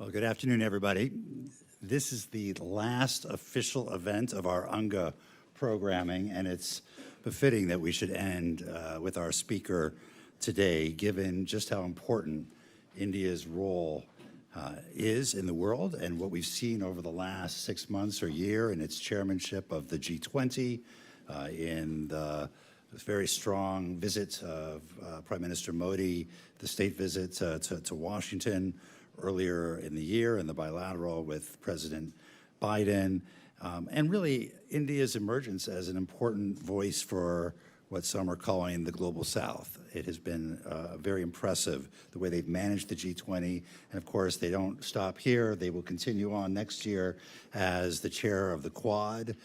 Well, good afternoon, everybody. This is the last official event of our UNGA programming, and it's befitting that we should end with our speaker today, given just how important India's role is in the world and what we've seen over the last 6 months or year in its chairmanship of the G20, in the very strong visit of Prime Minister Modi, the state visit to Washington earlier in the year, and the bilateral with President Biden, and really India's emergence as an important voice for what some are calling the global South. It has been very impressive the way they've managed the G20, and of course they don't stop here. They will continue on next year as the chair of the Quad.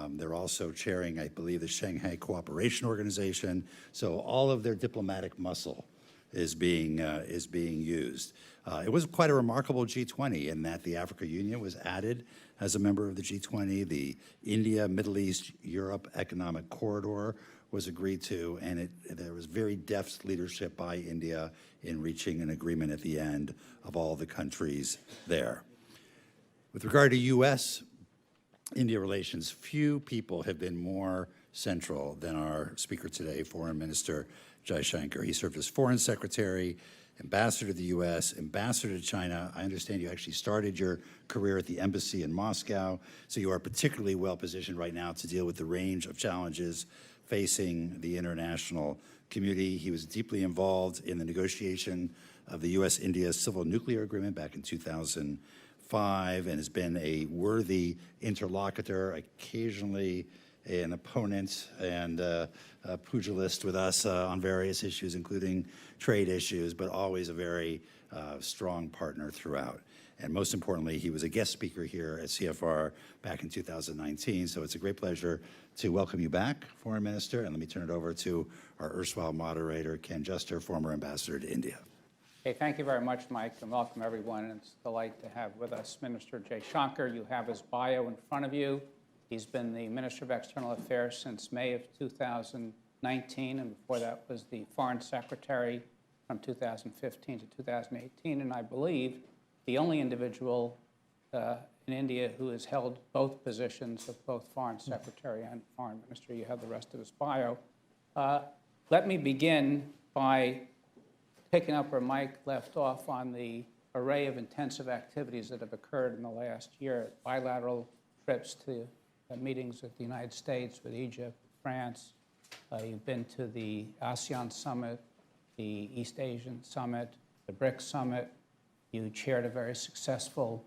They're also chairing, I believe, the Shanghai Cooperation Organization. So all of their diplomatic muscle is being used. It was quite a remarkable G20 in that the Africa Union was added as a member of the G20. The India, Middle East, Europe Economic Corridor was agreed to, and there was very deft leadership by India in reaching an agreement at the end of all the countries there. With regard to U.S.-India relations, few people have been more central than our speaker today, Foreign Minister Jaishankar. He served as Foreign Secretary, Ambassador to the U.S., Ambassador to China. I understand you actually started your career at the embassy in Moscow, so you are particularly well positioned right now to deal with the range of challenges facing the international community. He was deeply involved in the negotiation of the U.S.-India Civil Nuclear Agreement back in 2005 and has been a worthy interlocutor, occasionally an opponent and a pugilist with us on various issues, including trade issues, but always a very strong partner throughout. And most importantly, he was a guest speaker here at CFR back in 2019. So it's a great pleasure to welcome you back, Foreign Minister. And let me turn it over to our erstwhile moderator, Ken Juster, former ambassador to India. Okay, thank you very much, Mike, and welcome everyone. And it's a delight to have with us Minister Jaishankar. You have his bio in front of you. He's been the Minister of External Affairs since May of 2019, and before that was the Foreign Secretary from 2015 to 2018, and I believe the only individual in India who has held both positions of both Foreign Secretary and Foreign Minister. You have the rest of his bio. Let me begin by picking up where Mike left off on the array of intensive activities that have occurred in the last year, bilateral trips to meetings with the United States, with Egypt, France. You've been to the ASEAN Summit, the East Asian Summit, the BRICS Summit. You chaired a very successful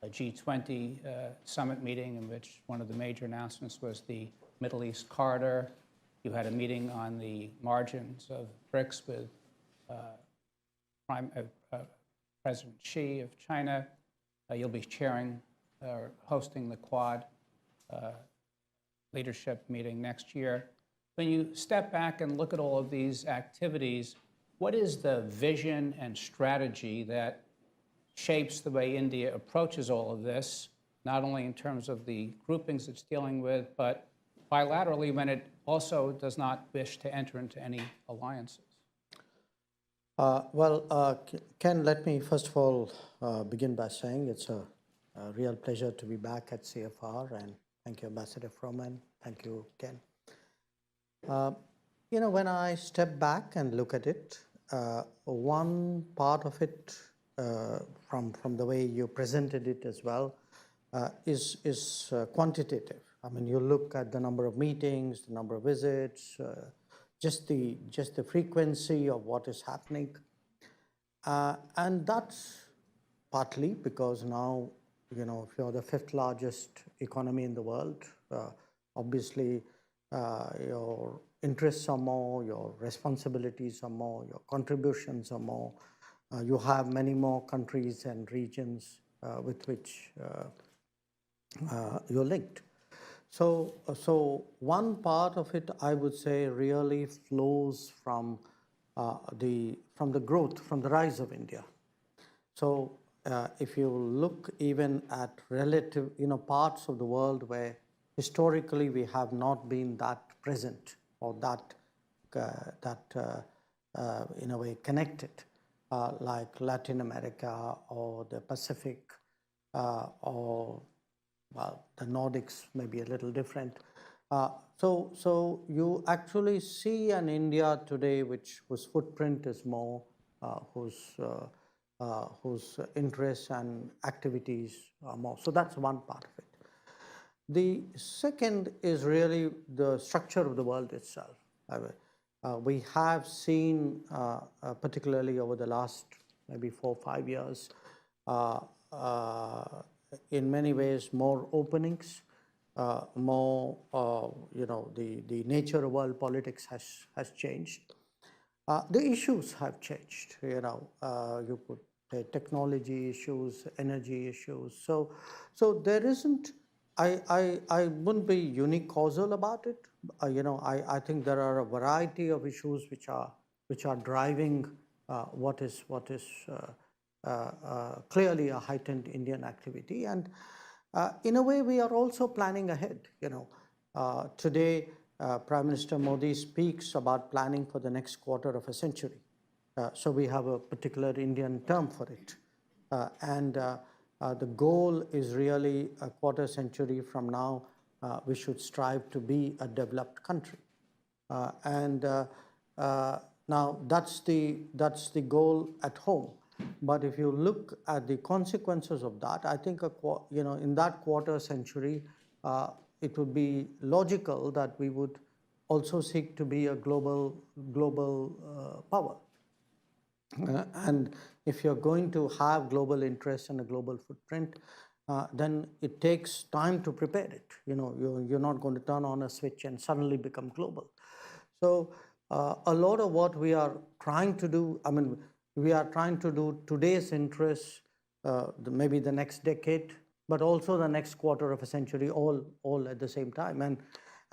G20 summit meeting in which one of the major announcements was the Middle East corridor. You had a meeting on the margins of BRICS with President Xi of China. You'll be chairing or hosting the Quad leadership meeting next year. When you step back and look at all of these activities, what is the vision and strategy that shapes the way India approaches all of this, not only in terms of the groupings it's dealing with, but bilaterally when it also does not wish to enter into any alliances? Ken, let me first of all begin by saying it's a real pleasure to be back at CFR, and thank you, Ambassador Froman. Thank you, Ken. You know, when I step back and look at it, one part of it, from the way you presented it as well, is quantitative. I mean, you look at the number of meetings, the number of visits, just the frequency of what is happening, and that's partly because now, you know, if you're the 5th largest economy in the world, obviously your interests are more, your responsibilities are more, your contributions are more. You have many more countries and regions with which you're linked. So one part of it, I would say, really flows from the growth, from the rise of India. So if you look even at relative, you know, parts of the world where historically we have not been that present or that in a way connected, like Latin America or the Pacific or, well, the Nordics may be a little different. So you actually see an India today whose footprint is more, whose interests and activities are more. So that's one part of it. The second is really the structure of the world itself. We have seen, particularly over the last maybe 4 or 5 years, in many ways more openings, more, the nature of world politics has changed. The issues have changed. You could take technology issues, energy issues. So there isn't. I wouldn't be unicausal about it. I think there are a variety of issues which are driving what is clearly a heightened Indian activity, and in a way we are also planning ahead. Today, Prime Minister Modi speaks about planning for the next quarter of a century. So we have a particular Indian term for it. The goal is really a quarter century from now, we should strive to be a developed country. Now that's the goal at home. But if you look at the consequences of that, I think in that quarter century, it would be logical that we would also seek to be a global power. And if you're going to have global interests and a global footprint, then it takes time to prepare it. You're not going to turn on a switch and suddenly become global. So a lot of what we are trying to do, we are trying to do today's interests, maybe the next decade, but also the next quarter of a century, all at the same time.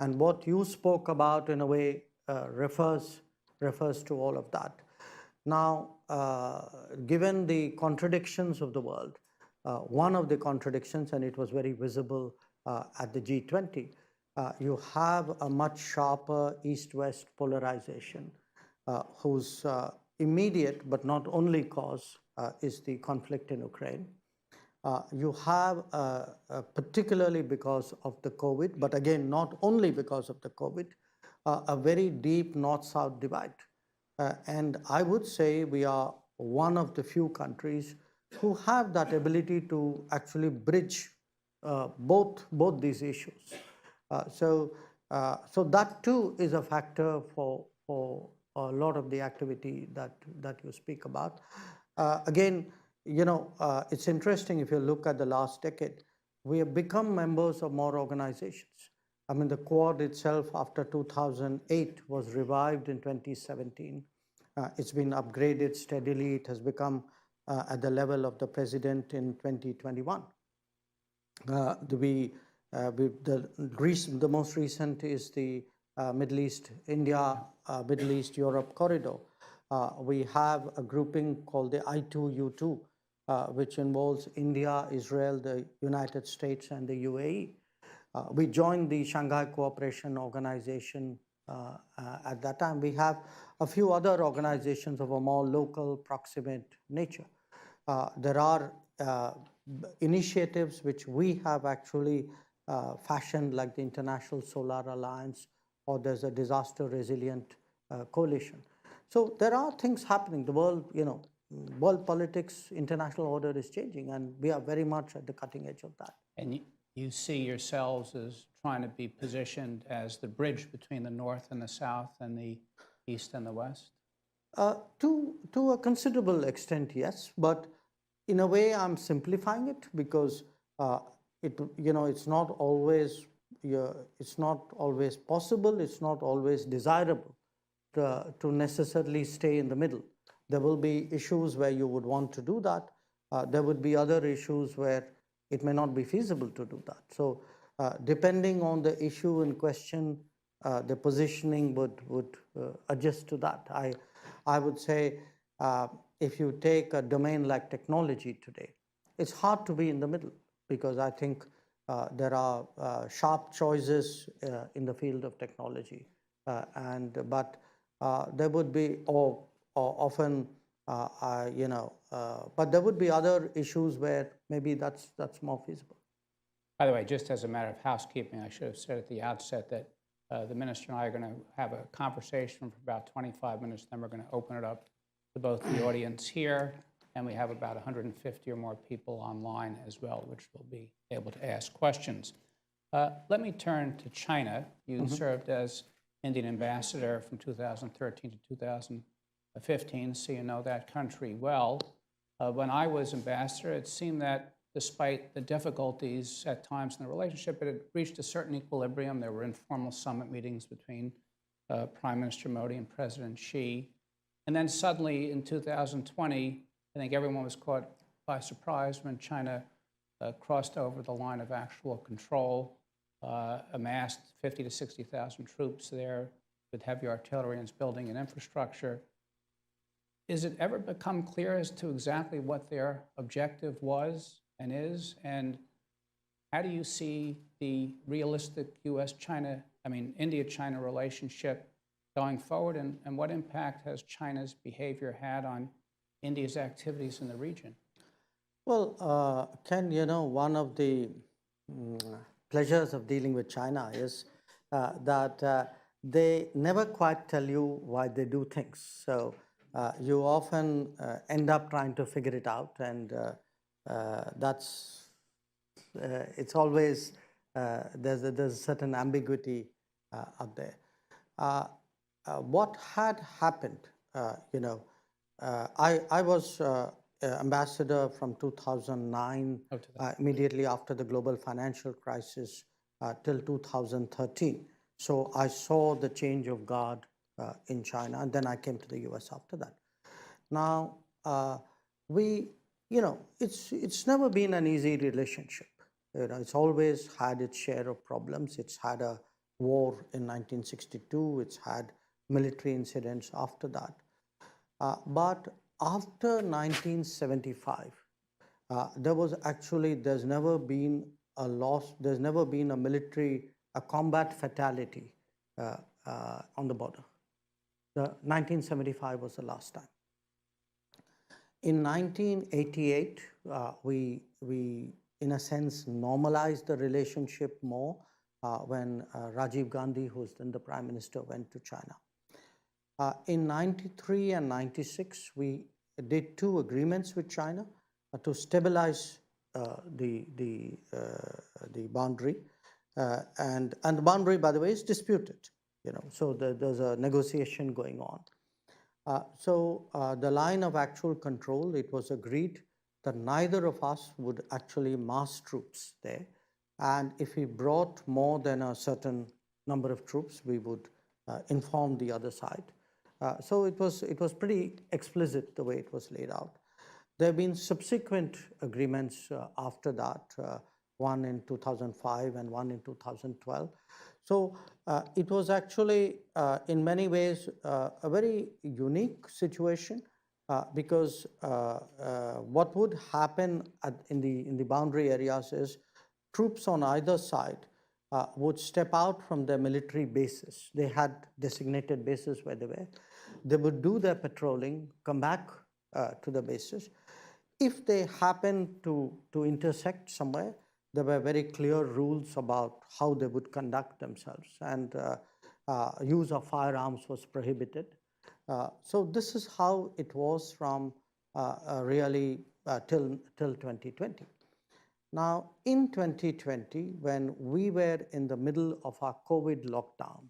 And what you spoke about, in a way, refers to all of that. Now, given the contradictions of the world, one of the contradictions, and it was very visible at the G20, you have a much sharper East-West polarization, whose immediate but not only cause is the conflict in Ukraine. You have, particularly because of the COVID, but again, not only because of the COVID, a very deep North-South divide. And I would say we are one of the few countries who have that ability to actually bridge both these issues. So that too is a factor for a lot of the activity that you speak about. Again, it's interesting if you look at the last decade, we have become members of more organizations. The Quad itself, after 2008, was revived in 2017. It's been upgraded steadily. It has become at the level of the president in 2021. The most recent is the Middle East India, Middle East Europe corridor. We have a grouping called the I2U2, which involves India, Israel, the United States, and the UAE. We joined the Shanghai Cooperation Organization at that time. We have a few other organizations of a more local, proximate nature. There are initiatives which we have actually fashioned, like the International Solar Alliance, or there's a disaster resilient coalition. So there are things happening. The world, world politics, international order is changing, and we are very much at the cutting edge of that. And you see yourselves as trying to be positioned as the bridge between the North and the South and the East and the West? To a considerable extent, yes. But in a way, I'm simplifying it because it's not always possible. It's not always desirable to necessarily stay in the middle. There will be issues where you would want to do that. There would be other issues where it may not be feasible to do that. So depending on the issue in question, the positioning would adjust to that. I would say if you take a domain like technology today, it's hard to be in the middle because I think there are sharp choices in the field of technology, but there would be, or often But there would be other issues where maybe that's more feasible. By the way, just as a matter of housekeeping, I should have said at the outset that the minister and I are going to have a conversation for about 25 minutes, then we're going to open it up to both the audience here, and we have about 150 or more people online as well, which will be able to ask questions. Let me turn to China. You served as Indian ambassador from 2013 to 2015, so you know that country well. When I was ambassador, it seemed that despite the difficulties at times in the relationship, it had reached a certain equilibrium. There were informal summit meetings between Prime Minister Modi and President Xi. And then suddenly in 2020, I think everyone was caught by surprise when China crossed over the line of actual control, amassed 50 to 60,000 troops there with heavy artillery and building and infrastructure. Is it ever become clear as to exactly what their objective was and is? And how do you see the realistic India-China relationship going forward? And what impact has China's behavior had on India's activities in the region? Well, Ken, one of the pleasures of dealing with China is that they never quite tell you why they do things. So you often end up trying to figure it out, and it's always, there's a certain ambiguity out there. What had happened, I was ambassador from 2009, immediately after the global financial crisis, till 2013. So I saw the change of guard in China, and then I came to the US after that. Now, it's never been an easy relationship. It's always had its share of problems. It's had a war in 1962. It's had military incidents after that. But after 1975, there's never been a loss, there's never been a combat fatality on the border. 1975 was the last time. In 1988, we in a sense normalized the relationship more when Rajiv Gandhi, who was then the Prime Minister, went to China. In 93 and 96, we did 2 agreements with China to stabilize the boundary, and the boundary, by the way, is disputed. So there's a negotiation going on. So the line of actual control, it was agreed that neither of us would actually mass troops there, and if we brought more than a certain number of troops, we would inform the other side. So it was pretty explicit the way it was laid out. There have been subsequent agreements after that, one in 2005 and one in 2012. So it was actually, in many ways, a very unique situation because what would happen in the boundary areas is troops on either side would step out from their military bases. They had designated bases where they were. They would do their patrolling, come back to the bases. If they happened to intersect somewhere, there were very clear rules about how they would conduct themselves, and use of firearms was prohibited. So this is how it was from really till 2020. Now, in 2020, when we were in the middle of our COVID lockdown,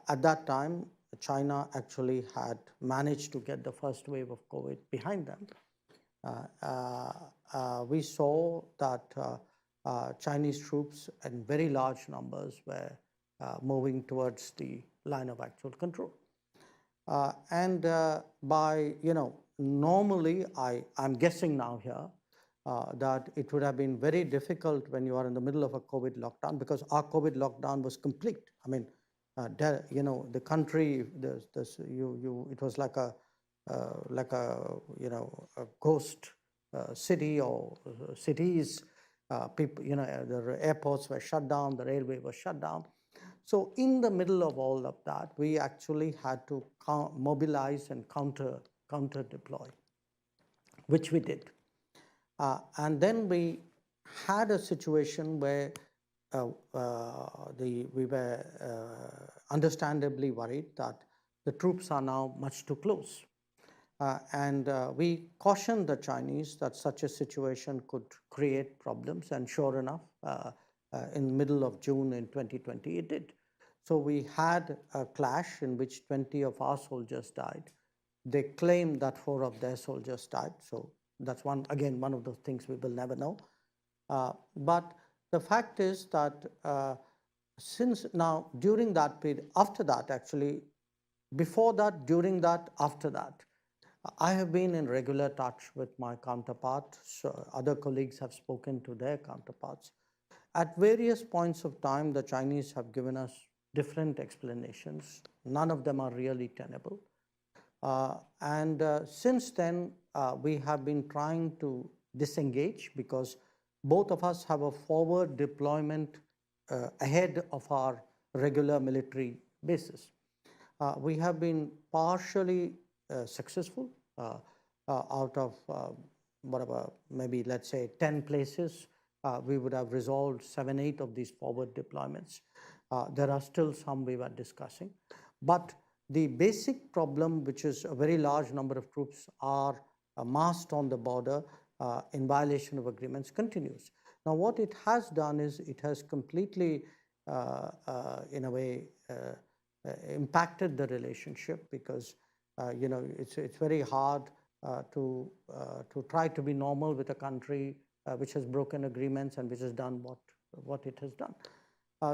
at that time, China actually had managed to get the first wave of COVID behind them. We saw that Chinese troops in very large numbers were moving towards the line of actual control. Normally, I'm guessing now here, that it would have been very difficult when you are in the middle of a COVID lockdown, because our COVID lockdown was complete. I mean, the country, it was like a ghost city or cities. People, the airports were shut down, the railway was shut down. So in the middle of all of that, we actually had to mobilize and counter counter-deploy, which we did. And then we had a situation where we were understandably worried that the troops are now much too close. And we cautioned the Chinese that such a situation could create problems, and sure enough, in the middle of June in 2020, it did. So we had a clash in which 20 of our soldiers died. They claimed that 4 of their soldiers died. So that's one of those things we will never know. But the fact is that since now, during that period, after that actually, before that, during that, after that, I have been in regular touch with my counterparts. So other colleagues have spoken to their counterparts. At various points of time, the Chinese have given us different explanations. None of them are really tenable. And since then, we have been trying to disengage because both of us have a forward deployment ahead of our regular military bases. We have been partially successful out of whatever, maybe let's say 10 places. We would have resolved 7, 8 of these forward deployments. There are still some we were discussing. But the basic problem, which is a very large number of troops are massed on the border in violation of agreements, continues. Now, what it has done is it has completely, in a way, impacted the relationship because, it's very hard to try to be normal with a country which has broken agreements and which has done what it has done.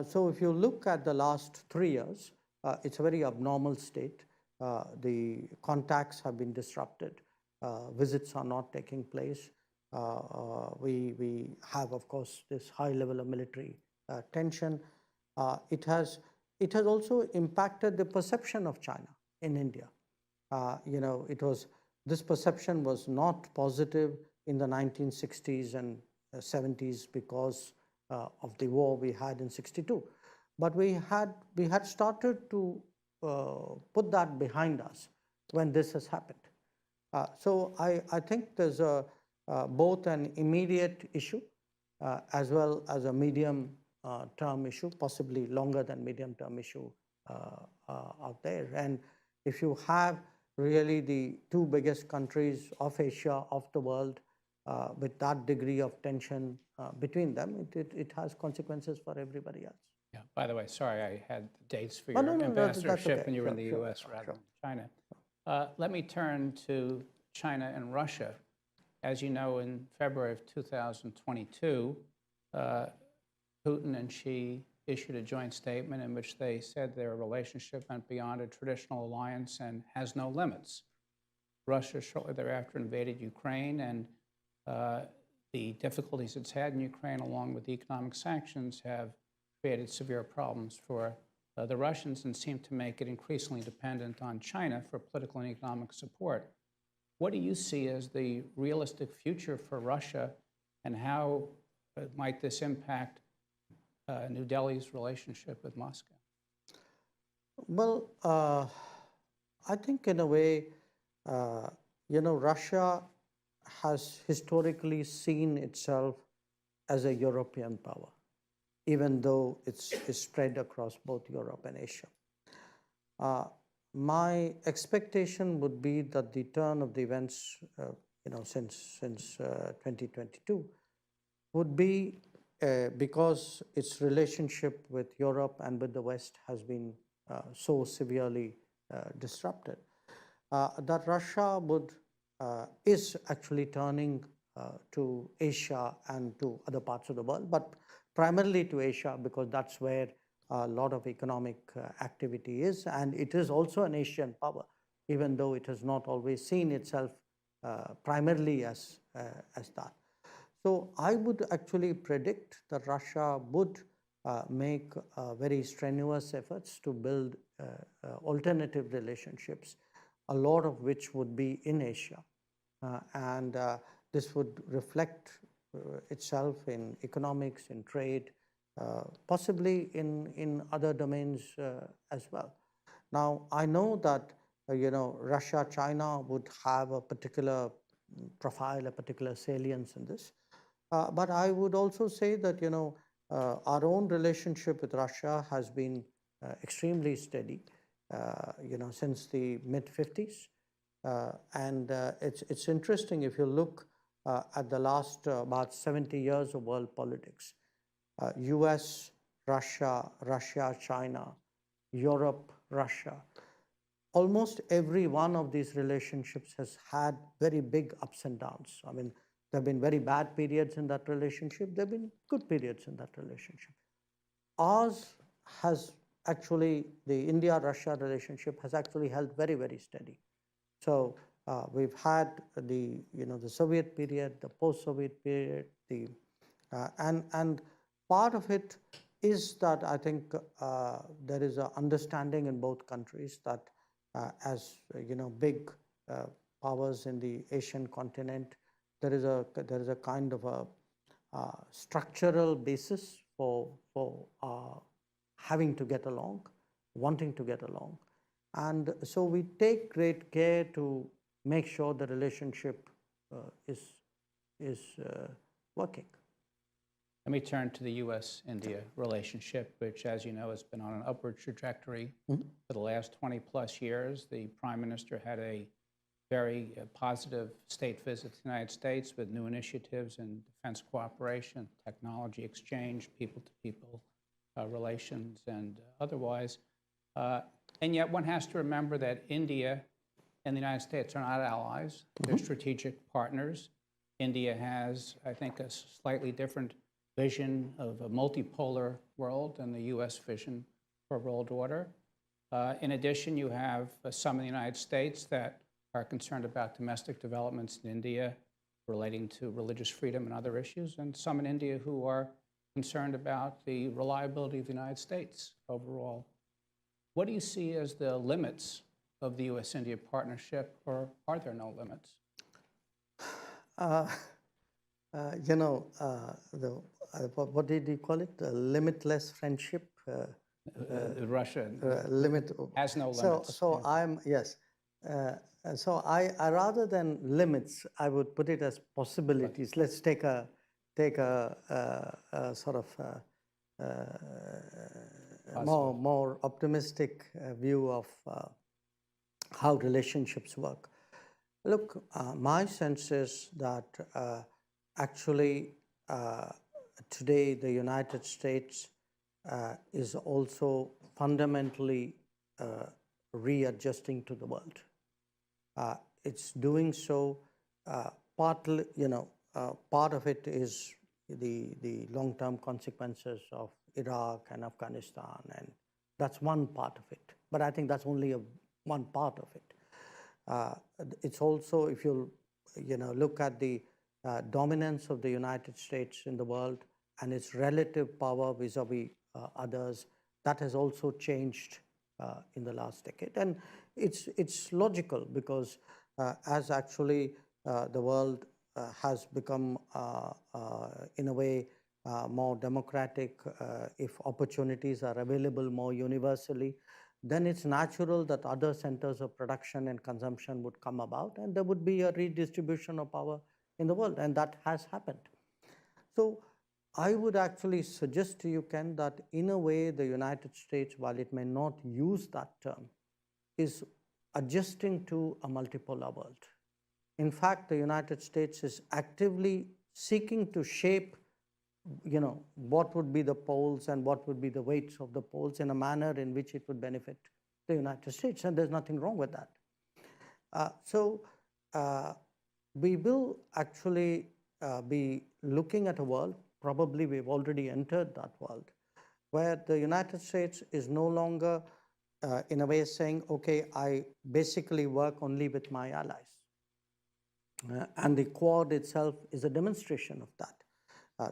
So if you look at the last 3 years, it's a very abnormal state. The contacts have been disrupted. Visits are not taking place. We have, of course, this high level of military tension. It has also impacted the perception of China in India. This perception was not positive in the 1960s and 70s because of the war we had in 62. But we had started to put that behind us when this has happened. So I think there's both an immediate issue as well as a medium-term issue, possibly longer than medium-term issue out there. And if you have really the 2 biggest countries of Asia, of the world, with that degree of tension between them, it has consequences for everybody else. Yeah. By the way, sorry, I had dates for your No, ambassadorship okay. when you were in the Sure, U.S. rather than China. Let me turn to China and Russia. As you know, in February of 2022, Putin and Xi issued a joint statement in which they said their relationship went beyond a traditional alliance and has no limits. Russia shortly thereafter invaded Ukraine, and the difficulties it's had in Ukraine, along with the economic sanctions, have created severe problems for the Russians and seem to make it increasingly dependent on China for political and economic support. What do you see as the realistic future for Russia, and how might this impact New Delhi's relationship with Moscow? Well, I think in a way, Russia has historically seen itself as a European power, even though it's spread across both Europe and Asia. My expectation would be that the turn of the events, since 2022, would be because its relationship with Europe and with the West has been so severely disrupted, that Russia is actually turning to Asia and to other parts of the world, but primarily to Asia because that's where a lot of economic activity is, and it is also an Asian power, even though it has not always seen itself primarily as that. So I would actually predict that Russia would make very strenuous efforts to build alternative relationships, a lot of which would be in Asia. And this would reflect itself in economics, in trade, possibly in other domains as well. Now, I know that Russia, China would have a particular profile, a particular salience in this. But I would also say that, our own relationship with Russia has been extremely steady, since the mid-50s. And it's interesting if you look at the last about 70 years of world politics. US, Russia, China, Europe, Russia. Almost every one of these relationships has had very big ups and downs. I mean, there have been very bad periods in that relationship. There have been good periods in that relationship. Ours has actually, the India-Russia relationship has actually held very, very steady. So we've had the Soviet period, the post-Soviet period, and part of it is that I think there is an understanding in both countries that as big powers in the Asian continent, there is a kind of a structural basis for having to get along, wanting to get along. And so we take great care to make sure the relationship is working. Let me turn to the U.S.-India relationship, which, as you know, has been on an upward trajectory for the last 20 plus years. The Prime Minister had a very positive state visit to the United States with new initiatives in defense cooperation, technology exchange, people-to-people relations, and otherwise. And yet one has to remember that India and the United States are not allies. They're strategic partners. India has, I think, a slightly different vision of a multipolar world than the U.S. vision for a world order. In addition, you have some in the United States that are concerned about domestic developments in India relating to religious freedom and other issues, and some in India who are concerned about the reliability of the United States overall. What do you see as the limits of the U.S.-India partnership, or are there no limits? What did you call it? The limitless friendship? Russia has no limits. So I rather than limits, I would put it as possibilities. Let's take a sort of more optimistic view of how relationships work. Look, my sense is that actually today the United States is also fundamentally readjusting to the world. It's doing so partly, part of it is the long-term consequences of Iraq and Afghanistan, and that's one part of it. But I think that's only one part of it. It's also, if you look at the dominance of the United States in the world and its relative power vis-a-vis others, that has also changed in the last decade. And it's logical because as actually the world has become, in a way, more democratic, if opportunities are available more universally, then it's natural that other centers of production and consumption would come about, and there would be a redistribution of power in the world, and that has happened. So I would actually suggest to you, Ken, that in a way the United States, while it may not use that term, is adjusting to a multipolar world. In fact, the United States is actively seeking to shape what would be the poles and what would be the weights of the poles in a manner in which it would benefit the United States, and there's nothing wrong with that. So we will actually be looking at a world, probably we've already entered that world, where the United States is no longer in a way saying, okay, I basically work only with my allies. And the Quad itself is a demonstration of that.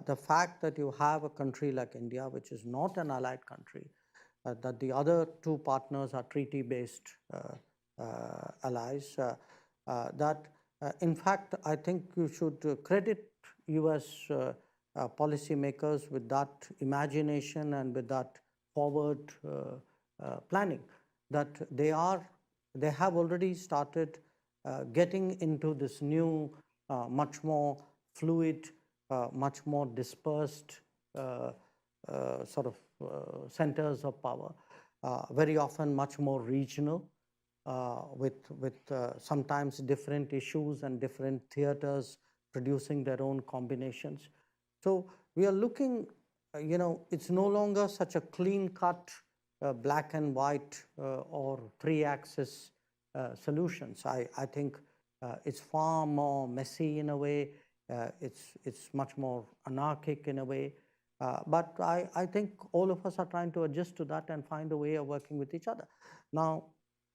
The fact that you have a country like India, which is not an allied country, that the other two partners are treaty-based allies, that in fact, I think you should credit US policymakers with that imagination and with that forward planning, that they are they have already started getting into this new, much more fluid, much more dispersed sort of centers of power, very often much more regional, with sometimes different issues and different theaters producing their own combinations. So we are looking, it's no longer such a clean-cut black and white or three-axis solutions. I think it's far more messy in a way. It's much more anarchic in a way. But I think all of us are trying to adjust to that and find a way of working with each other. Now,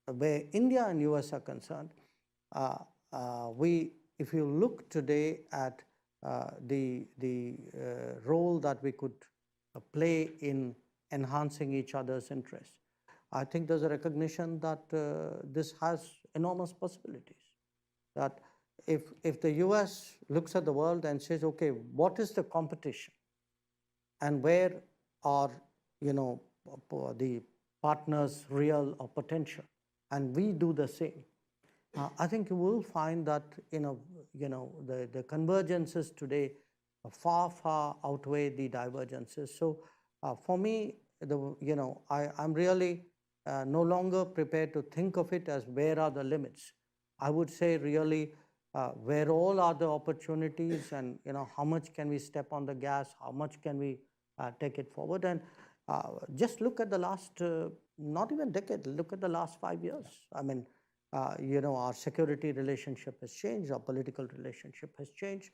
where India and US are concerned, if you look today at the role that we could play in enhancing each other's interests, I think there's a recognition that this has enormous possibilities. That if the US looks at the world and says, okay, what is the competition? And where are, the partners real or potential? And we do the same. I think you will find that, the convergences today far outweigh the divergences. So for me, I'm really no longer prepared to think of it as where are the limits. I would say really where all are the opportunities, and how much can we step on the gas, how much can we take it forward. And just look at the last, not even decade, look at the last 5 years. I mean, our security relationship has changed, our political relationship has changed.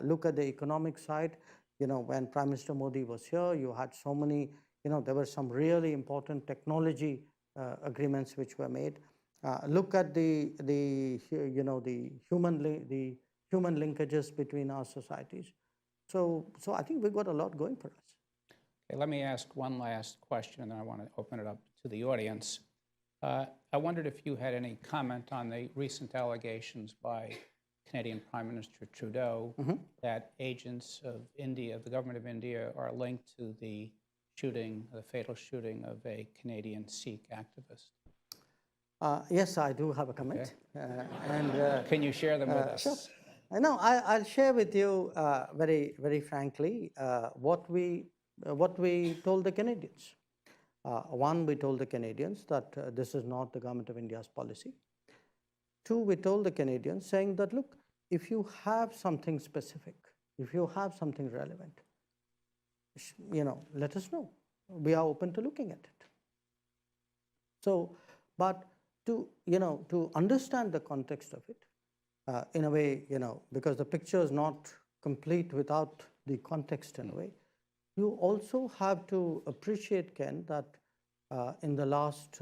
Look at the economic side. When Prime Minister Modi was here, you had so many, there were some really important technology agreements which were made. Look at the human linkages between our societies. So I think we've got a lot going for us. Okay, let me ask one last question, and then I want to open it up to the audience. I wondered if you had any comment on the recent allegations by Canadian Prime Minister Trudeau that agents of India, the government of India, are linked to the fatal shooting of a Canadian Sikh activist. Yes, I do have a comment. Okay. Can you share them with us? Sure. No, I'll share with you very frankly what we told the Canadians. One, we told the Canadians that this is not the government of India's policy. Two, we told the Canadians saying that, look, if you have something specific, if you have something relevant, let us know. We are open to looking at it. So, but to understand the context of it, in a way, because the picture is not complete without the context in a way, you also have to appreciate, Ken, that in the last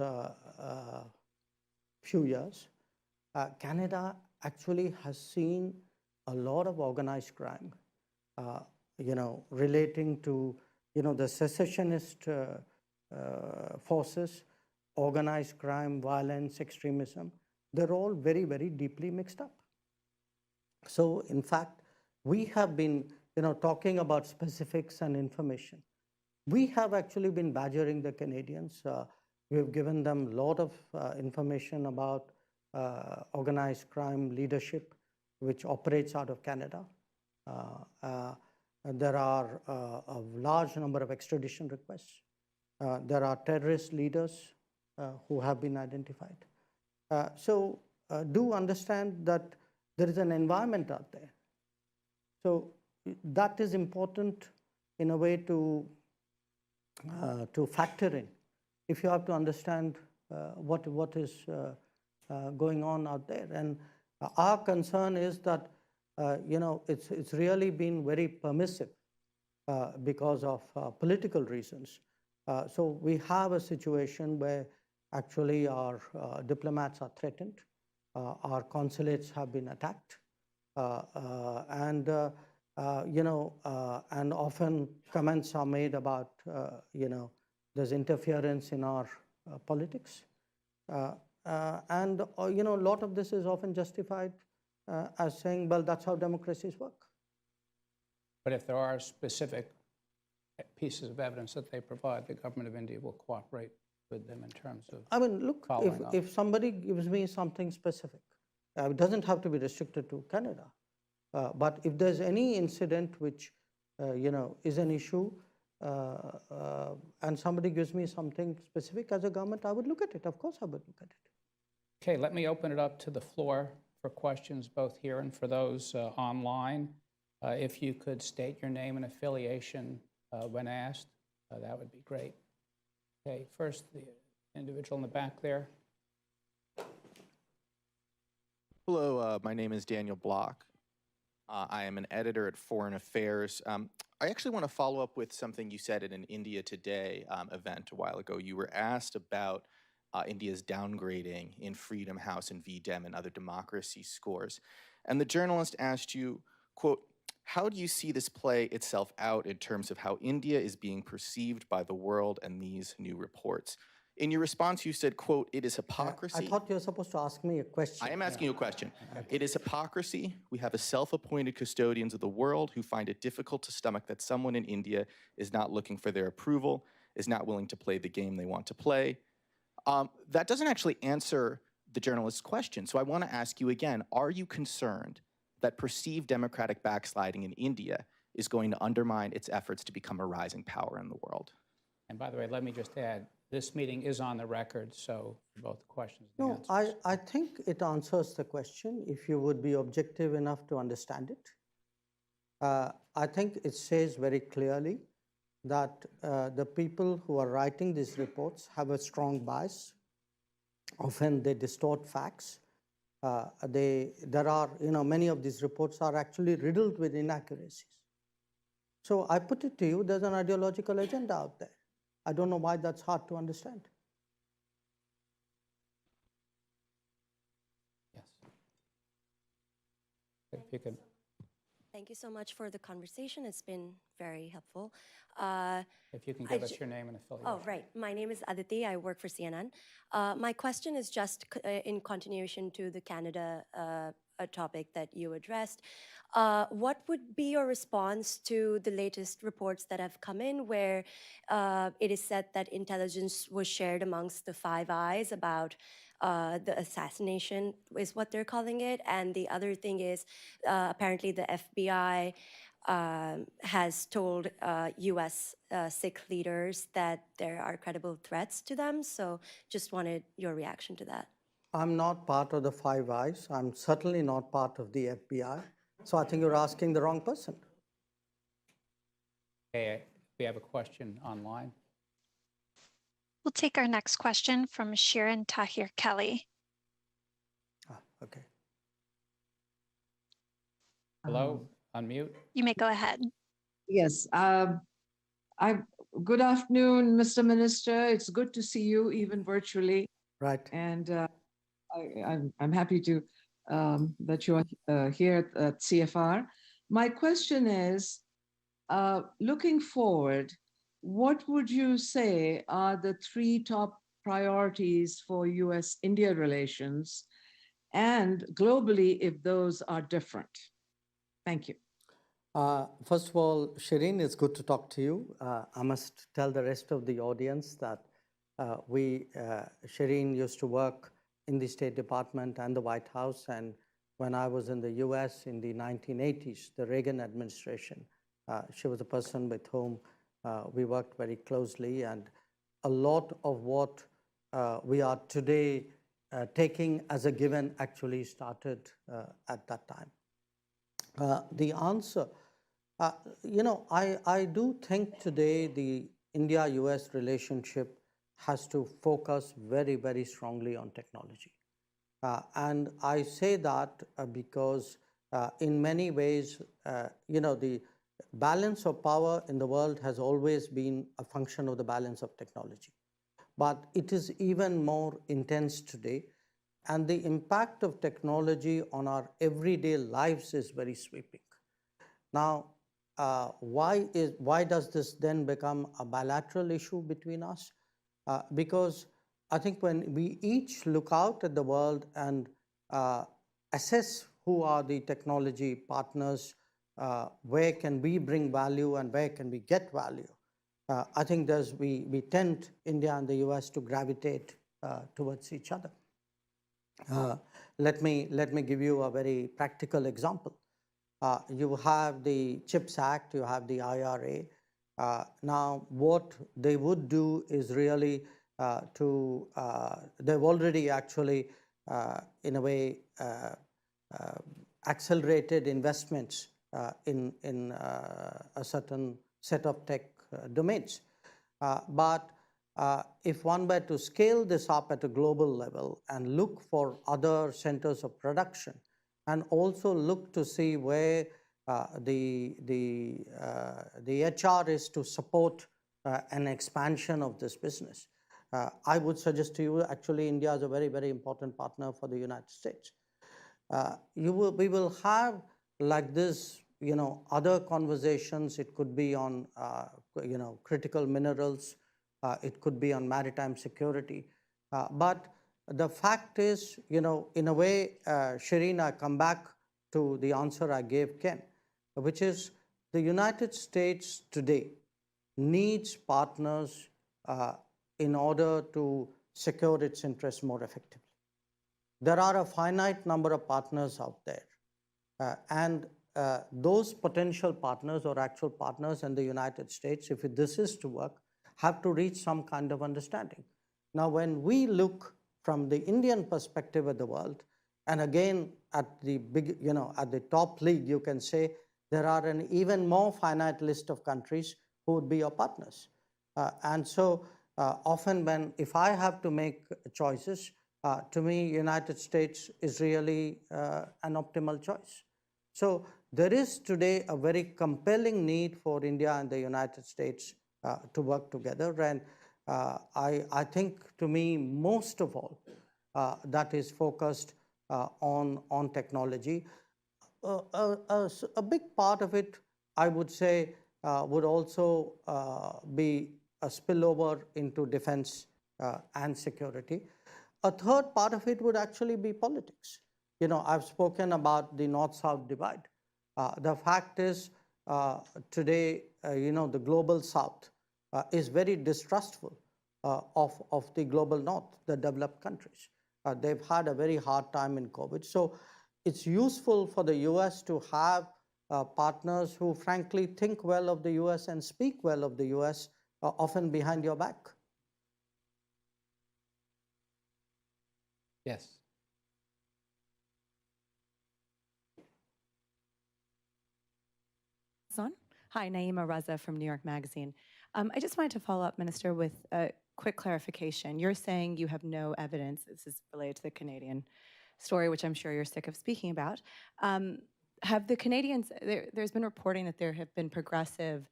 few years, Canada actually has seen a lot of organized crime, relating to, the secessionist forces, organized crime, violence, extremism. They're all very deeply mixed up. So, in fact, we have been, talking about specifics and information. We have actually been badgering the Canadians. We've given them a lot of information about organized crime leadership, which operates out of Canada. There are a large number of extradition requests. There are terrorist leaders who have been identified. So do understand that there is an environment out there. So that is important in a way to factor in. If you have to understand what is going on out there. And our concern is that, it's really been very permissive because of political reasons. So we have a situation where actually our diplomats are threatened, our consulates have been attacked, and often comments are made about, there's interference in our politics. And a lot of this is often justified as saying, well, that's how democracies work. But if there are specific pieces of evidence that they provide, the government of India will cooperate with them in terms of I mean, look, following up. if somebody gives me something specific, it doesn't have to be restricted to Canada. But if there's any incident which, is an issue, and somebody gives me something specific as a government, I would look at it. Of course, I would look at it. Okay, let me open it up to the floor for questions both here and for those online. If you could state your name and affiliation when asked, that would be great. Okay, first, the individual in the back there. Hello, my name is Daniel Block. I am an editor at Foreign Affairs. I actually want to follow up with something you said at an India Today event a while ago. You were asked about India's downgrading in Freedom House and VDEM and other democracy scores. And the journalist asked you, quote, how do you see this play itself out in terms of how India is being perceived by the world and these new reports? In your response, you said, quote, it is hypocrisy. I thought you were supposed to ask me a question. I am asking you a question. It is hypocrisy. We have a self-appointed custodians of the world who find it difficult to stomach that someone in India is not looking for their approval, is not willing to play the game they want to play. That doesn't actually answer the journalist's question. So I want to ask you again, are you concerned that perceived democratic backsliding in India is going to undermine its efforts to become a rising power in the world? And by the way, let me just add, this meeting is on the record, so both the questions and the No, answers. I think it answers the question if you would be objective enough to understand it. I think it says very clearly that the people who are writing these reports have a strong bias. Often they distort facts. There are, many of these reports are actually riddled with inaccuracies. So I put it to you, there's an ideological agenda out there. I don't know why that's hard to understand. Yes. If you could. Thank you so much for the conversation. It's been very helpful. If you can give us your name and affiliation. Oh, right. My name is Aditi. I work for CNN. My question is just in continuation to the Canada topic that you addressed. What would be your response to the latest reports that have come in where it is said that intelligence was shared amongst the Five Eyes about the assassination is what they're calling it. And the other thing is apparently the FBI has told US Sikh leaders that there are credible threats to them. So just wanted your reaction to that. I'm not part of the Five Eyes. I'm certainly not part of the FBI. So I think you're asking the wrong person. Okay, we have a question online. We'll take our next question from Shirin Tahir Kelly. Okay. Hello, unmute. You may go ahead. Yes. Good afternoon, Mr. Minister. It's good to see you, even virtually. Right. And I'm happy to that you are here at CFR. My question is, looking forward, what would you say are the three top priorities for US-India relations, and globally, if those are different? Thank you. First of all, Shireen, it's good to talk to you. I must tell the rest of the audience that Shireen used to work in the State Department and the White House, and when I was in the US in the 1980s, the Reagan administration, she was a person with whom we worked very closely, and a lot of what we are today taking as a given actually started at that time. The answer, I do think today the India-US relationship has to focus very, very strongly on technology. And I say that because in many ways, the balance of power in the world has always been a function of the balance of technology. But it is even more intense today. And the impact of technology on our everyday lives is very sweeping. Now, why does this then become a bilateral issue between us? Because I think when we each look out at the world and assess who are the technology partners, where can we bring value and where can we get value, I think we tend, India and the US, to gravitate towards each other. Let me give you a very practical example. You have the CHIPS Act, you have the IRA. Now, what they would do is really they've already actually, in a way, accelerated investments in a certain set of tech domains. But if one were to scale this up at a global level and look for other centers of production, and also look to see where the HR is to support an expansion of this business, I would suggest to you, actually, India is a very, very important partner for the United States. We will have like this, other conversations. It could be on, critical minerals. It could be on maritime security. But the fact is, in a way, Shireen, I come back to the answer I gave Ken, which is the United States today needs partners in order to secure its interests more effectively. There are a finite number of partners out there. And those potential partners or actual partners in the United States, if this is to work, have to reach some kind of understanding. Now, when we look from the Indian perspective of the world, and again, at the big, at the top league, you can say there are an even more finite list of countries who would be your partners. And so often if I have to make choices, to me, United States is really an optimal choice. So there is today a very compelling need for India and the United States to work together. And I think, to me, most of all, that is focused on technology. A big part of it, I would say, would also be a spillover into defense and security. A third part of it would actually be politics. I've spoken about the North-South divide. The fact is, today, the global South is very distrustful of the global North, the developed countries. They've had a very hard time in COVID. So it's useful for the US to have partners who frankly think well of the US and speak well of the US, often behind your back. Yes. Hi, Naima Raza from New York Magazine. I just wanted to follow up, Minister, with a quick clarification. You're saying you have no evidence, this is related to the Canadian story, which I'm sure you're sick of speaking about. Have the Canadians, there's been reporting that there have been progressive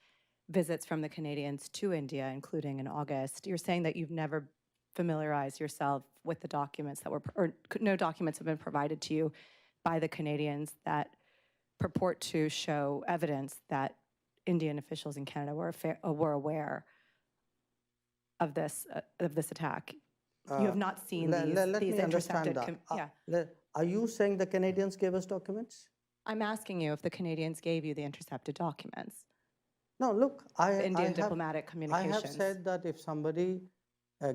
visits from the Canadians to India, including in August. You're saying that you've never familiarized yourself with the documents that were, or no documents have been provided to you by the Canadians that purport to show evidence that Indian officials in Canada were aware of this attack. You have not seen these intercepted. Are you saying the Canadians gave us documents? I'm asking you if the Canadians gave you the intercepted documents. No, look, Indian diplomatic communications. I have said that if somebody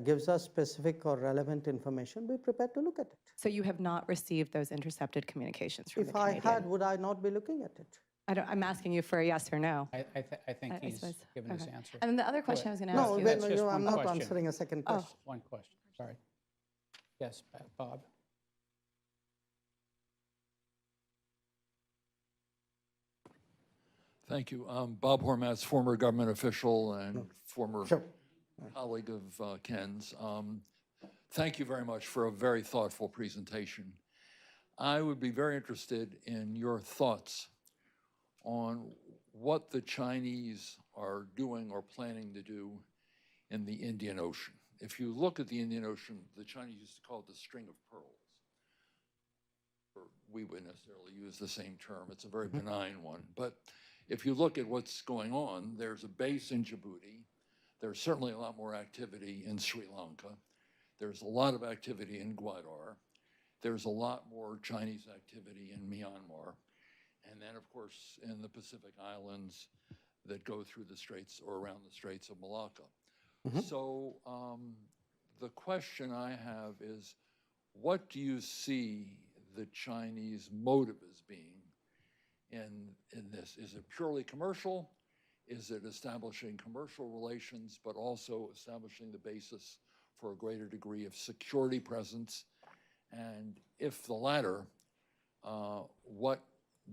gives us specific or relevant information, we're prepared to look at it. So you have not received those intercepted communications from the Canadian? If I had, would I not be looking at it? I'm asking you for a yes or no. I think he's given his answer. And then the other question I was going to ask you. that's just No, I'm one not question. answering a second question. One question, sorry. Yes, Bob. Thank you. Bob Hormats, former government official and former colleague of Ken's. Thank you very much for a very thoughtful presentation. I would be very interested in your thoughts on what the Chinese are doing or planning to do in the Indian Ocean. If you look at the Indian Ocean, the Chinese used to call it the string of pearls. We wouldn't necessarily use the same term. It's a very benign one. But if you look at what's going on, there's a base in Djibouti. There's certainly a lot more activity in Sri Lanka. There's a lot of activity in Gwadar. There's a lot more Chinese activity in Myanmar. And then, of course, in the Pacific Islands, that go through the Straits or around the Straits of Malacca. So the question I have is, what do you see the Chinese motive as being in this? Is it purely commercial? Is it establishing commercial relations, but also establishing the basis for a greater degree of security presence? And if the latter, what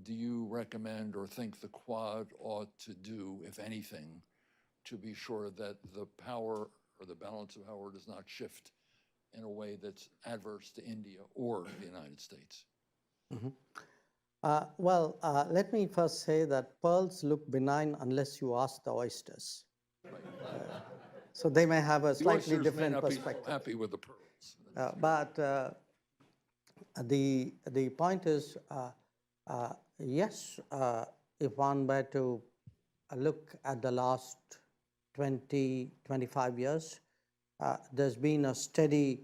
do you recommend or think the Quad ought to do, if anything, to be sure that the power or the balance of power does not shift in a way that's adverse to India or the United States? Let me first say that pearls look benign unless you ask the oysters. So they may have a slightly different perspective. Be so happy with the pearls. But the point is, yes, if one were to look at the last 20, 25 years, there's been a steady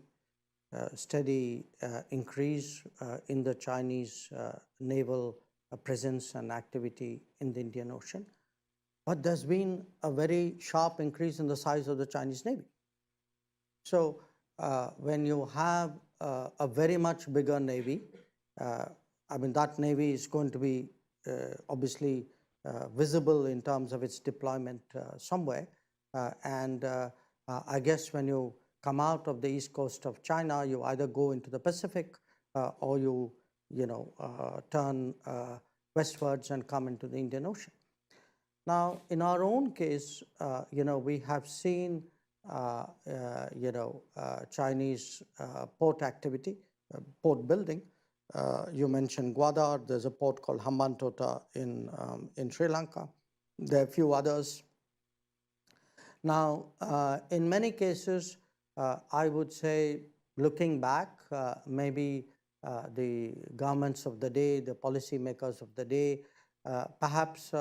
increase in the Chinese naval presence and activity in the Indian Ocean. But there's been a very sharp increase in the size of the Chinese Navy. So when you have a very much bigger Navy, I mean, that Navy is going to be obviously visible in terms of its deployment somewhere. I guess when you come out of the east coast of China, you either go into the Pacific or you turn westwards and come into the Indian Ocean. Now, in our own case, we have seen Chinese port activity, port building. You mentioned Gwadar. There's a port called Hambantota in Sri Lanka. There are a few others. Now, in many cases, I would say, looking back, maybe the governments of the day, the policymakers of the day, perhaps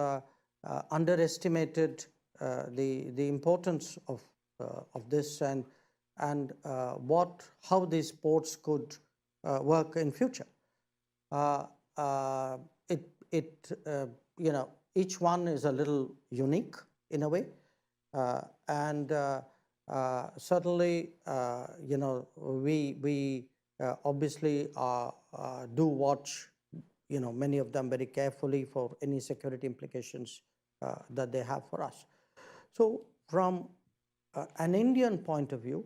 underestimated the importance of this and how these ports could work in future. Each one is a little unique in a way, and certainly, we obviously do watch, many of them very carefully for any security implications that they have for us. So, from an Indian point of view,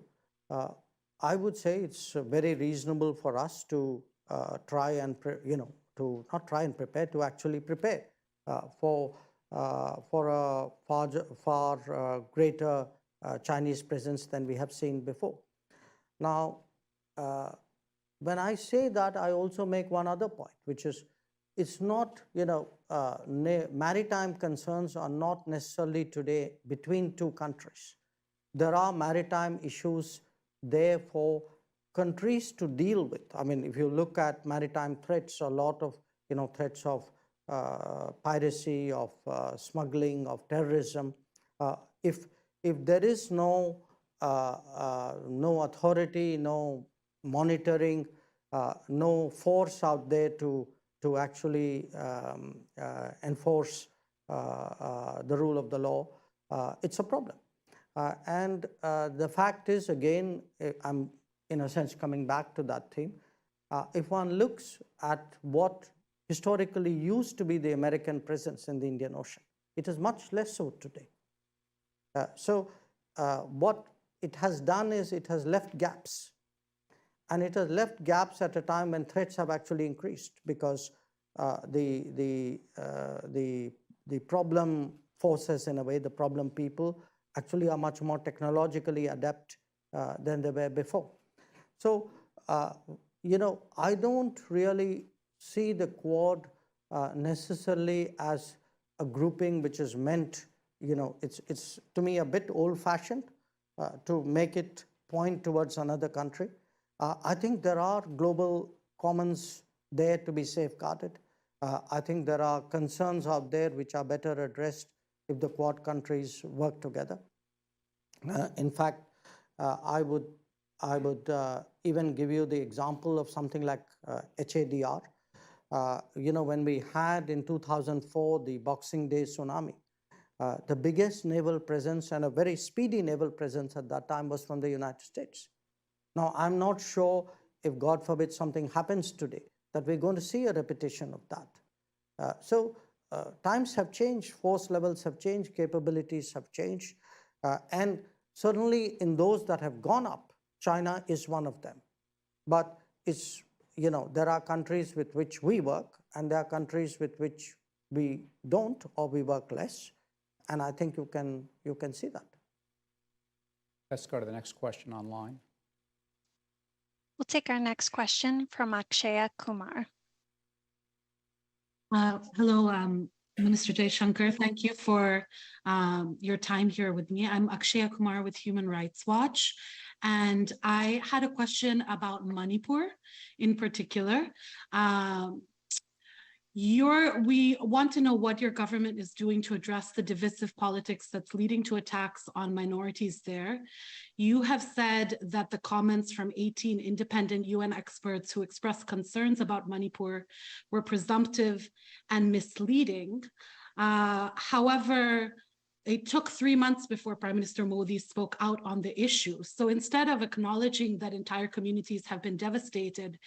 I would say it's very reasonable for us to try and, to not try and prepare, to actually prepare for a far greater Chinese presence than we have seen before. Now, when I say that, I also make one other point, which is it's not, maritime concerns are not necessarily today between two countries. There are maritime issues there for countries to deal with. I mean, if you look at maritime threats, a lot of, threats of piracy, of smuggling, of terrorism. If there is no authority, no monitoring, no force out there to actually enforce the rule of the law, it's a problem. And the fact is, again, I'm in a sense coming back to that theme. If one looks at what historically used to be the American presence in the Indian Ocean, it is much less so today. So what it has done is it has left gaps. And it has left gaps at a time when threats have actually increased, because the problem forces, in a way, the problem people actually are much more technologically adept than they were before. So, I don't really see the Quad necessarily as a grouping which is meant, it's to me a bit old-fashioned to make it point towards another country. I think there are global commons there to be safeguarded. I think there are concerns out there which are better addressed if the Quad countries work together. In fact, I would even give you the example of something like HADR. When we had in 2004 the Boxing Day tsunami, The biggest naval presence and a very speedy naval presence at that time was from the United States. Now, I'm not sure if, God forbid, something happens today, that we're going to see a repetition of that. So times have changed, force levels have changed, capabilities have changed, and certainly in those that have gone up, China is one of them. But it's, there are countries with which we work, and there are countries with which we don't, or we work less. And I think you can see that. Let's go to the next question online. We'll take our next question from Akshaya Kumar. Hello, Minister Jaishankar. Thank you for your time here with me. I'm Akshaya Kumar with Human Rights Watch, and I had a question about Manipur in particular. We want to know what your government is doing to address the divisive politics that's leading to attacks on minorities there. You have said that the comments from 18 independent UN experts who expressed concerns about Manipur were presumptive and misleading. However, it took 3 months before Prime Minister Modi spoke out on the issue. So instead of acknowledging that entire communities have been devastated,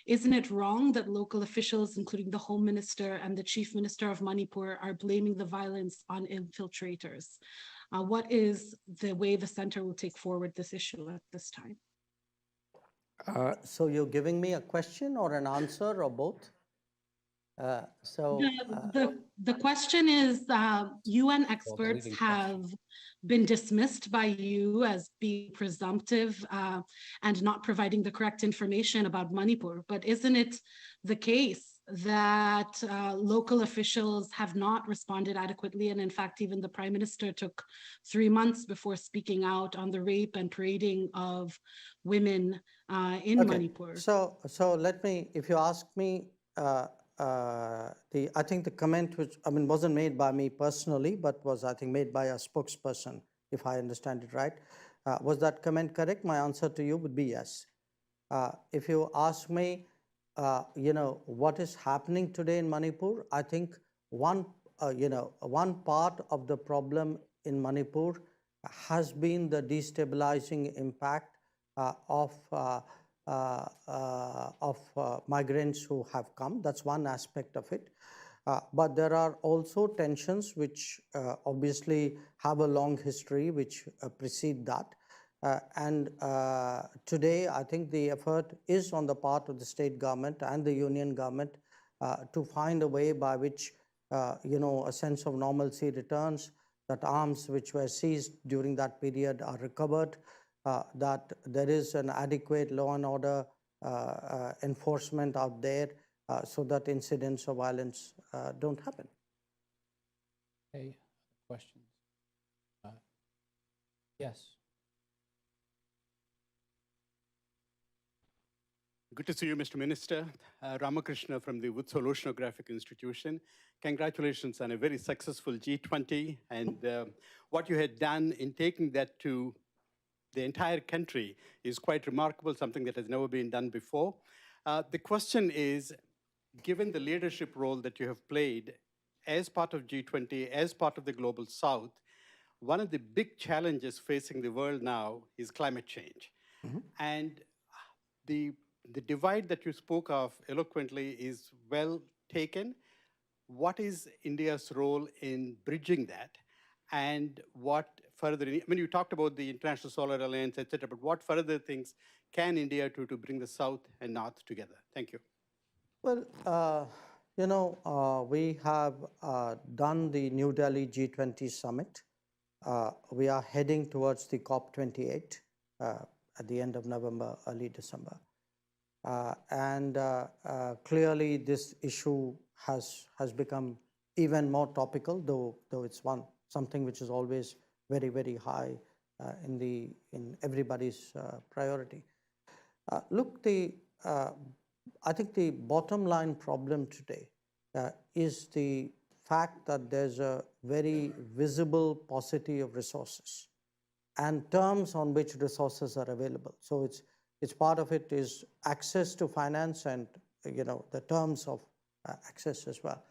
isn't it wrong that local officials, including the Home Minister and the Chief Minister of Manipur, are blaming the violence on infiltrators? What is the way the center will take forward this issue at this time? So you're giving me a question or an answer or both? The question is, UN experts have been dismissed by you as being presumptive and not providing the correct information about Manipur. But isn't it the case that local officials have not responded adequately? And in fact, even the Prime Minister took 3 months before speaking out on the rape and parading of women in Manipur. So let me, if you ask me, I think the comment wasn't made by me personally, but was, I think, made by a spokesperson, if I understand it right. Was that comment correct? My answer to you would be yes. If you ask me, what is happening today in Manipur, I think one part of the problem in Manipur has been the destabilizing impact of migrants who have come. That's one aspect of it. But there are also tensions which obviously have a long history which precede that. And today, I think the effort is on the part of the state government and the union government to find a way by which, a sense of normalcy returns, that arms which were seized during that period are recovered, that there is an adequate law and order enforcement out there so that incidents of violence don't happen. Okay, questions? Yes. Good to see you, Mr. Minister. Ramakrishna from the Woods Hole Oceanographic Institution. Congratulations on a very successful G20 and what you had done in taking that to the entire country is quite remarkable, something that has never been done before. The question is, given the leadership role that you have played as part of G20, as part of the Global South, one of the big challenges facing the world now is climate change. Mm-hmm. And the divide that you spoke of eloquently is well taken. What is India's role in bridging that? And what further, you talked about the International Solar Alliance, et cetera, but what further things can India do to bring the South and North together? Thank you. Well, we have done the New Delhi G20 summit. We are heading towards the COP28 at the end of November, early December. Clearly this issue has become even more topical, though it's something which is always very, very high in everybody's priority. Look, I think the bottom line problem today is the fact that there's a very visible paucity of resources and terms on which resources are available. So it's part of it is access to finance and the terms of access as well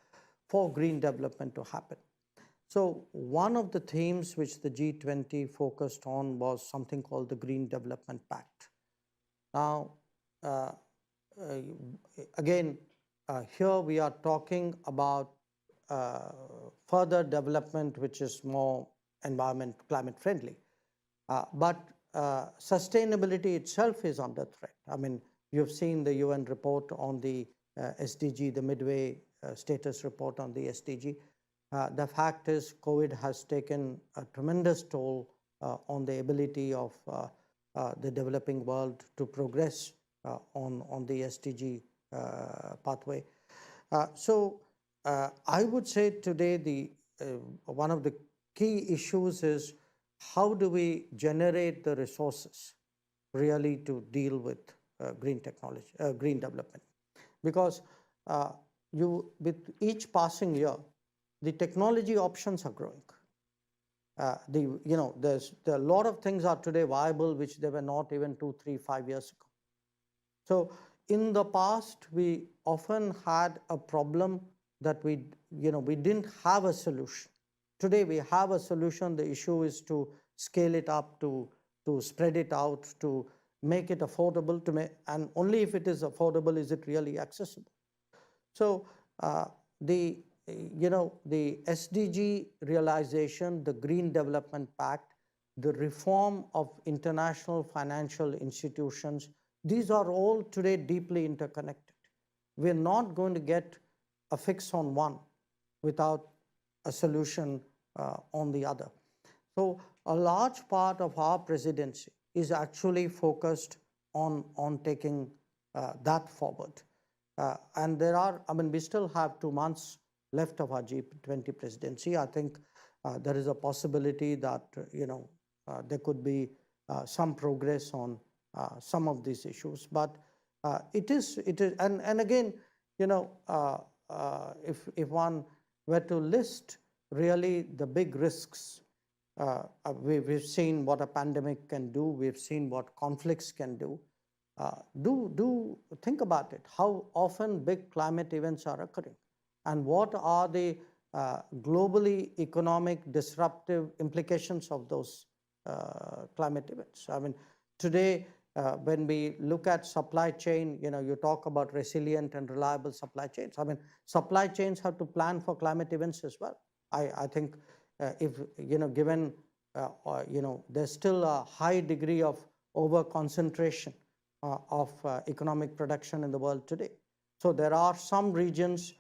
for green development to happen. So one of the themes which the G20 focused on was something called the Green Development Pact. Now, again, here we are talking about further development which is more climate friendly. But sustainability itself is under threat. I mean, you've seen the UN report on the SDG, the Midway status report on the SDG. The fact is COVID has taken a tremendous toll on the ability of the developing world to progress on the SDG pathway. So I would say today one of the key issues is how do we generate the resources really to deal with green technology, green development? Because with each passing year, the technology options are growing. There's a lot of things are today viable which they were not even 2, 3, 5 years ago. So in the past, we often had a problem that we didn't have a solution. Today we have a solution. The issue is to scale it up, to spread it out, to make it affordable, and only if it is affordable is it really accessible. So the SDG realization, the Green Development Pact, the reform of international financial institutions, these are all today deeply interconnected. We're not going to get a fix on one without a solution on the other. So a large part of our presidency is actually focused on taking that forward. And we still have 2 months left of our G20 presidency. I think there is a possibility that there could be some progress on some of these issues. But it is, and again, if one were to list really the big risks, we've seen what a pandemic can do. We've seen what conflicts can do. Do think about it. How often big climate events are occurring, and what are the globally economic disruptive implications of those climate events? I mean, today when we look at supply chain, you talk about resilient and reliable supply chains. I mean, supply chains have to plan for climate events as well. I think if given there's still a high degree of over concentration of economic production in the world today. So there are some regions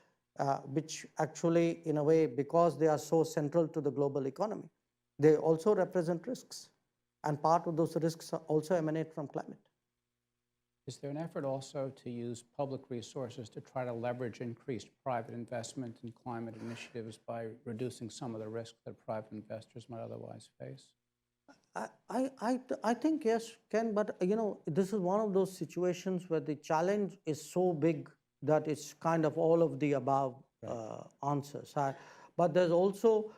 which actually, in a way, because they are so central to the global economy, they also represent risks. And part of those risks also emanate from climate. Is there an effort also to use public resources to try to leverage increased private investment in climate initiatives by reducing some of the risks that private investors might otherwise face? I think yes, Ken, but this is one of those situations where the challenge is so big that it's kind of all of the above answers. But there's also,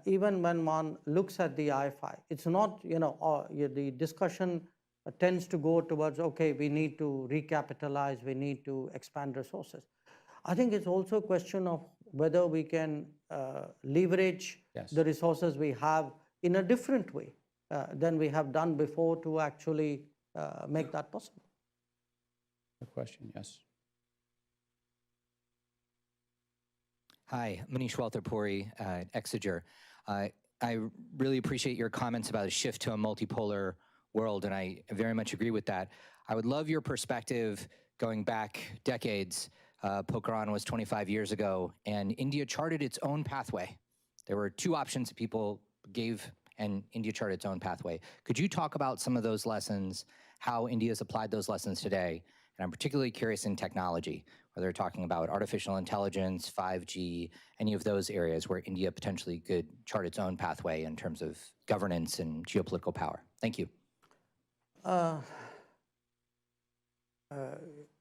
even when one looks at the IFI, it's not, the discussion tends to go towards, okay, we need to recapitalize, we need to expand resources. I think it's also a question of whether we can leverage the resources we have in a different way than we have done before to actually make that possible. A question, yes. Hi, Manish Walterpuri at Exeter. I really appreciate your comments about a shift to a multipolar world, and I very much agree with that. I would love your perspective going back decades. Pokhran was 25 years ago, and India charted its own pathway. There were 2 options that people gave, and India charted its own pathway. Could you talk about some of those lessons, how India has applied those lessons today? And I'm particularly curious in technology, whether they're talking about artificial intelligence, 5G, any of those areas where India potentially could chart its own pathway in terms of governance and geopolitical power. Thank you. I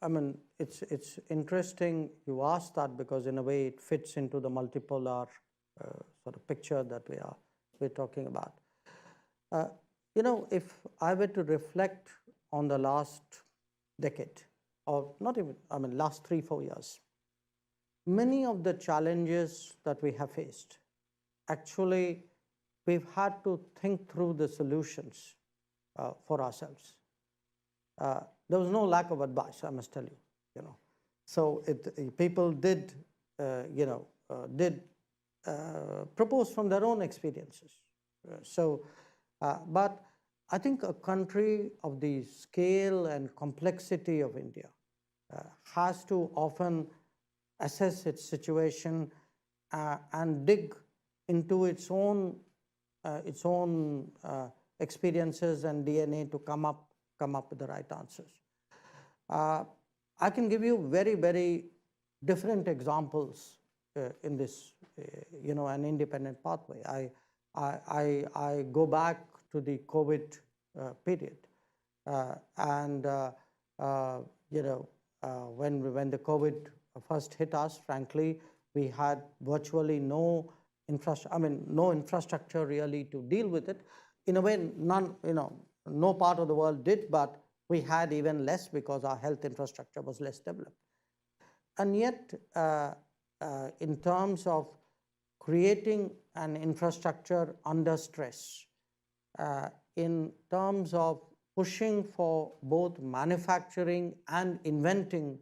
mean, it's interesting you asked that, because in a way it fits into the multipolar sort of picture that we're talking about. If I were to reflect on the last decade, or not even, last 3-4 years, many of the challenges that we have faced actually we've had to think through the solutions for ourselves. There was no lack of advice, I must tell you. So people did, propose from their own experiences. But I think a country of the scale and complexity of India has to often assess its situation and dig into its own experiences and DNA to come up with the right answers. I can give you very, very different examples in this, an independent pathway. I go back to the COVID period, and when the COVID first hit us, frankly, we had virtually no infrastructure really to deal with it. In a way, no part of the world did, but we had even less because our health infrastructure was less developed. And yet, in terms of creating an infrastructure under stress, in terms of pushing for both manufacturing and inventing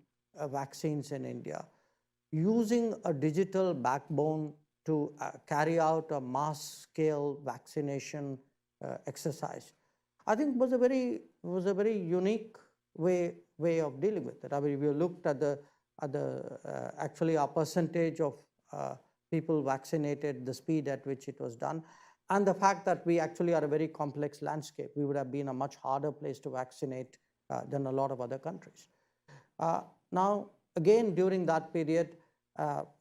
vaccines in India, using a digital backbone to carry out a mass-scale vaccination exercise, I think was a very unique way of dealing with it. I mean, if you looked at actually our percentage of people vaccinated, the speed at which it was done, and the fact that we actually are a very complex landscape, we would have been a much harder place to vaccinate than a lot of other countries. Now, again, during that period,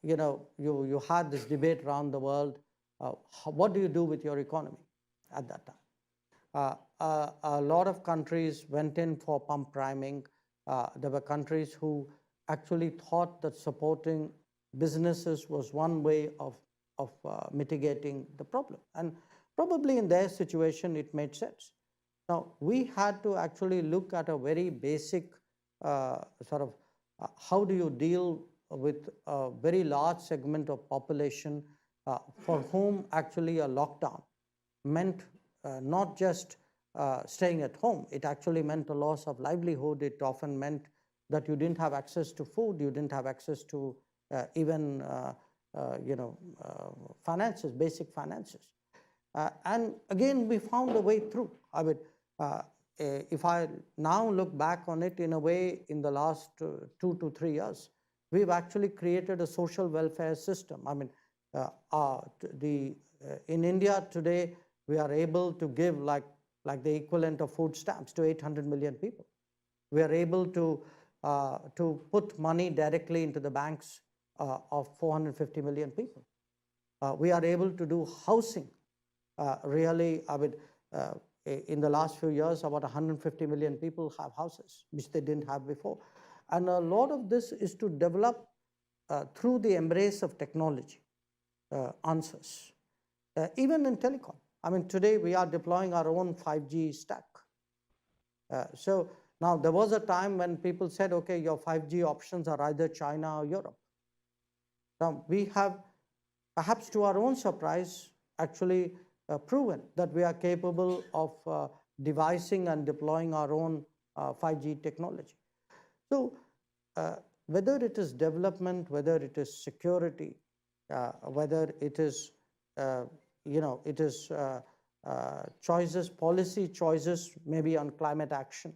you had this debate around the world. What do you do with your economy at that time? A lot of countries went in for pump priming. There were countries who actually thought that supporting businesses was one way of mitigating the problem. And probably in their situation, it made sense. Now, we had to actually look at a very basic how do you deal with a very large segment of population for whom actually a lockdown meant not just staying at home. It actually meant a loss of livelihood. It often meant that you didn't have access to food, you didn't have access to even finances, basic finances. And again, we found a way through. I mean, if I now look back on it, in a way, in the last 2 to 3 years, we've actually created a social welfare system. I mean, in India today, we are able to give like the equivalent of food stamps to 800 million people. We are able to put money directly into the banks of 450 million people. We are able to do housing. Really, I mean, in the last few years, about 150 million people have houses, which they didn't have before. And a lot of this is to develop through the embrace of technology answers, even in telecom. I mean, today we are deploying our own 5G stack. So now there was a time when people said, okay, your 5G options are either China or Europe. Now we have, perhaps to our own surprise, actually proven that we are capable of devising and deploying our own 5G technology. So whether it is development, whether it is security, whether it is choices, policy choices, maybe on climate action,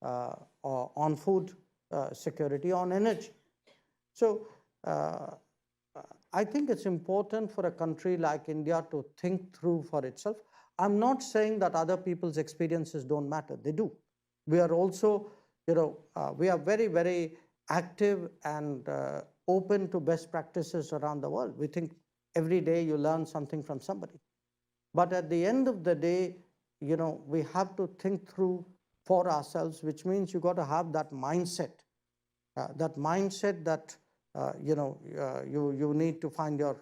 or on food security, on energy. So I think it's important for a country like India to think through for itself. I'm not saying that other people's experiences don't matter. They do. We are also, we are very, very active and open to best practices around the world. We think every day you learn something from somebody. But at the end of the day, we have to think through for ourselves, which means you got to have that mindset that you need to find your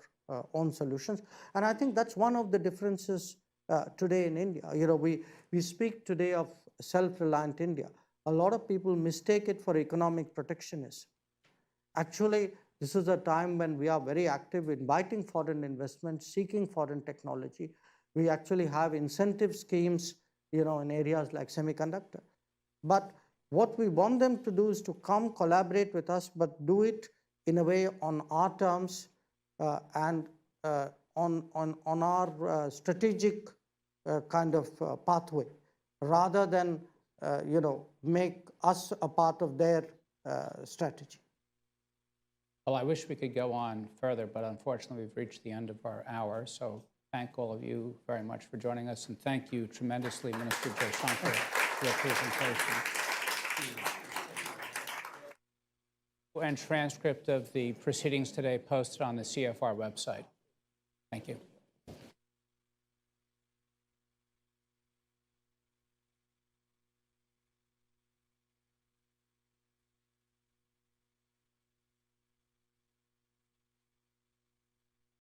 own solutions. And I think that's one of the differences today in India. We speak today of self-reliant India. A lot of people mistake it for economic protectionism. Actually, This is a time when we are very active, inviting foreign investment, seeking foreign technology. We actually have incentive schemes, in areas like semiconductor. But what we want them to do is to come collaborate with us, but do it in a way on our terms and on our strategic kind of pathway, rather than make us a part of their strategy. Well, I wish we could go on further, but unfortunately, we've reached the end of our hour. So thank all of you very much for joining us, and thank you tremendously, Minister Jaishankar, for your presentation. And transcript of the proceedings today posted on the CFR website. Thank you.